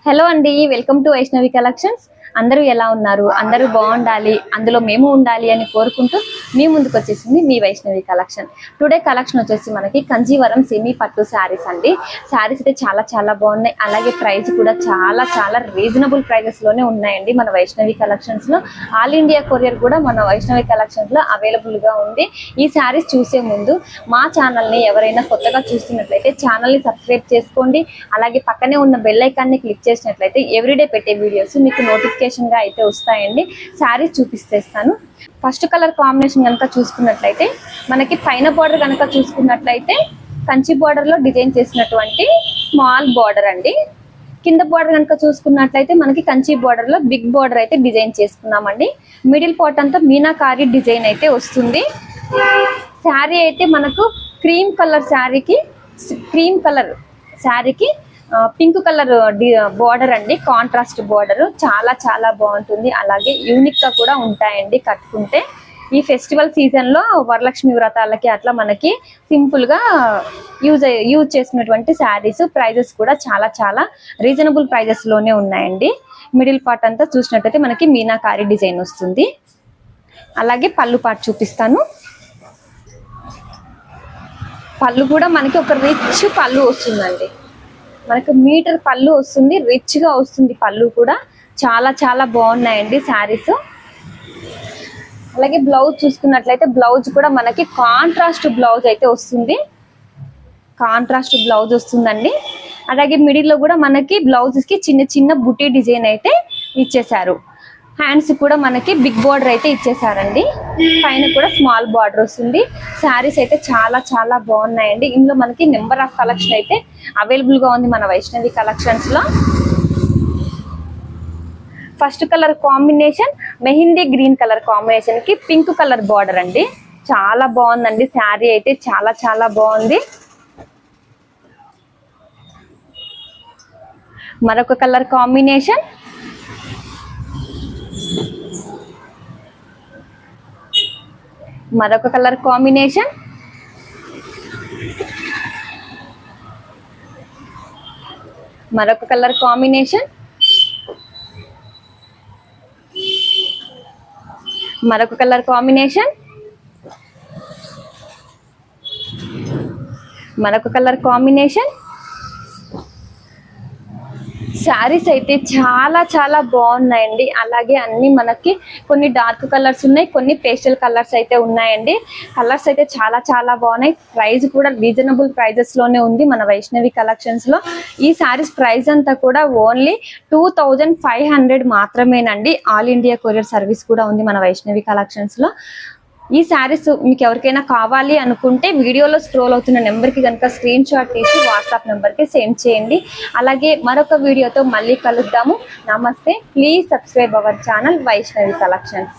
Hello అండి, welcome to Vaishnavi collections. అందరూ ఎలా ఉన్నారు? అందరూ బాగుండాలి, అందులో మేము ఉండాలి అని కోరుకుంటూ మీ ముందుకు వచ్చేసింది మీ వైష్ణవి కలెక్షన్. టుడే కలెక్షన్ వచ్చేసి మనకి కంజీవరం సెమీ పట్టు శారీస్ అండి. శారీస్ అయితే చాలా చాలా బాగున్నాయి. అలాగే ప్రైస్ కూడా చాలా చాలా రీజనబుల్ ప్రైజెస్ లోనే ఉన్నాయండి మన వైష్ణవి కలెక్షన్స్ లో. ఆల్ ఇండియా కొరియర్ కూడా మన వైష్ణవి కలెక్షన్స్ లో అవైలబుల్ గా ఉంది. ఈ శారీస్ చూసే ముందు మా ఛానల్ ని ఎవరైనా కొత్తగా చూస్తున్నట్లయితే ఛానల్ ని సబ్స్క్రైబ్ చేసుకోండి. అలాగే పక్కనే ఉన్న బెల్ ఐకాన్ ని క్లిక్ చేసినట్లయితే ఎవ్రీడే పెట్టే వీడియోస్ మీకు నోటిఫికేషన్ గా అయితే వస్తాయండి. శారీస్ చూపిస్తేస్తాను. ఫస్ట్ కలర్ కాంబినేషన్ కనుక చూసుకున్నట్లయితే మనకి పైన బార్డర్ కనుక చూసుకున్నట్లయితే కంచి బార్డర్ లో డిజైన్ చేసినటువంటి స్మాల్ బార్డర్ అండి. కింద బార్డర్ కనుక చూసుకున్నట్లయితే మనకి కంచి బార్డర్ లో బిగ్ బార్డర్ అయితే డిజైన్ చేసుకున్నామండి. మిడిల్ పార్ట్ అంతా మీనాకారి డిజైన్ అయితే వస్తుంది. శారీ అయితే మనకు క్రీమ్ కలర్ శారీకి పింక్ కలర్ బార్డర్ అండి. కాంట్రాస్ట్ బార్డర్ చాలా చాలా బాగుంటుంది. అలాగే యూనిక్ గా కూడా ఉంటాయండి కట్టుకుంటే. ఈ ఫెస్టివల్ సీజన్ లో వరలక్ష్మి వ్రతాలకి అట్లా మనకి సింపుల్ గా యూజ్ చేసినటువంటి శారీస్. ప్రైజెస్ కూడా చాలా చాలా రీజనబుల్ ప్రైజెస్ లోనే ఉన్నాయండి. మిడిల్ పార్ట్ అంతా చూసినట్టయితే మనకి మీనాకారి డిజైన్ వస్తుంది. అలాగే పళ్ళు పార్ట్ చూపిస్తాను. పళ్ళు కూడా మనకి ఒక రిచ్ పళ్ళు వస్తుందండి. మనకు మీటర్ పళ్ళు వస్తుంది, రిచ్ గా వస్తుంది. పళ్ళు కూడా చాలా చాలా బాగున్నాయండి శారీస్. అలాగే బ్లౌజ్ చూసుకున్నట్లయితే బ్లౌజ్ కూడా మనకి కాంట్రాస్ట్ బ్లౌజ్ అయితే వస్తుంది. కాంట్రాస్ట్ బ్లౌజ్ వస్తుందండి. అలాగే మిడిల్ లో కూడా మనకి బ్లౌజెస్ కి చిన్న చిన్న బుటీ డిజైన్ అయితే ఇచ్చేసారు. హ్యాండ్స్ కూడా మనకి బిగ్ బార్డర్ అయితే ఇచ్చేసారండి. పైన కూడా స్మాల్ బార్డర్ వస్తుంది. శారీస్ అయితే చాలా చాలా బాగున్నాయండి. ఇందులో మనకి నెంబర్ ఆఫ్ కలెక్షన్ అయితే అవైలబుల్ గా ఉంది మన వైష్ణవి కలెక్షన్స్ లో. First colour combination mehndi green colour combination కి పింక్ కలర్ బార్డర్ అండి. చాలా బాగుందండి. శారీ అయితే చాలా చాలా బాగుంది. మరొక కలర్ కాంబినేషన్, మరొక కలర్ కాంబినేషన్, మరొక కలర్ కాంబినేషన్, మరొక కలర్ కాంబినేషన్, మరొక కలర్ కాంబినేషన్. శారీస్ అయితే చాలా చాలా బాగున్నాయండి. అలాగే అన్ని మనకి కొన్ని డార్క్ కలర్స్ ఉన్నాయి, కొన్ని పేస్టల్ కలర్స్ అయితే ఉన్నాయండి. కలర్స్ అయితే చాలా చాలా బాగున్నాయి. ప్రైస్ కూడా రీజనబుల్ ప్రైజెస్ లోనే ఉంది మన వైష్ణవి కలెక్షన్స్ లో. ఈ శారీస్ ప్రైస్ అంతా కూడా ఓన్లీ 2500 మాత్రమేనండి. ఆల్ ఇండియా కొరియర్ సర్వీస్ కూడా ఉంది మన వైష్ణవి కలెక్షన్స్ లో. ఈ శారీస్ మీకు ఎవరికైనా కావాలి అనుకుంటే వీడియోలో స్క్రోల్ అవుతున్న నెంబర్కి కనుక స్క్రీన్ షాట్ తీసి వాట్సాప్ నెంబర్కి సెండ్ చేయండి. అలాగే మరొక వీడియోతో మళ్ళీ కలుద్దాము. నమస్తే. Please subscribe our channel Vaishnavi collections.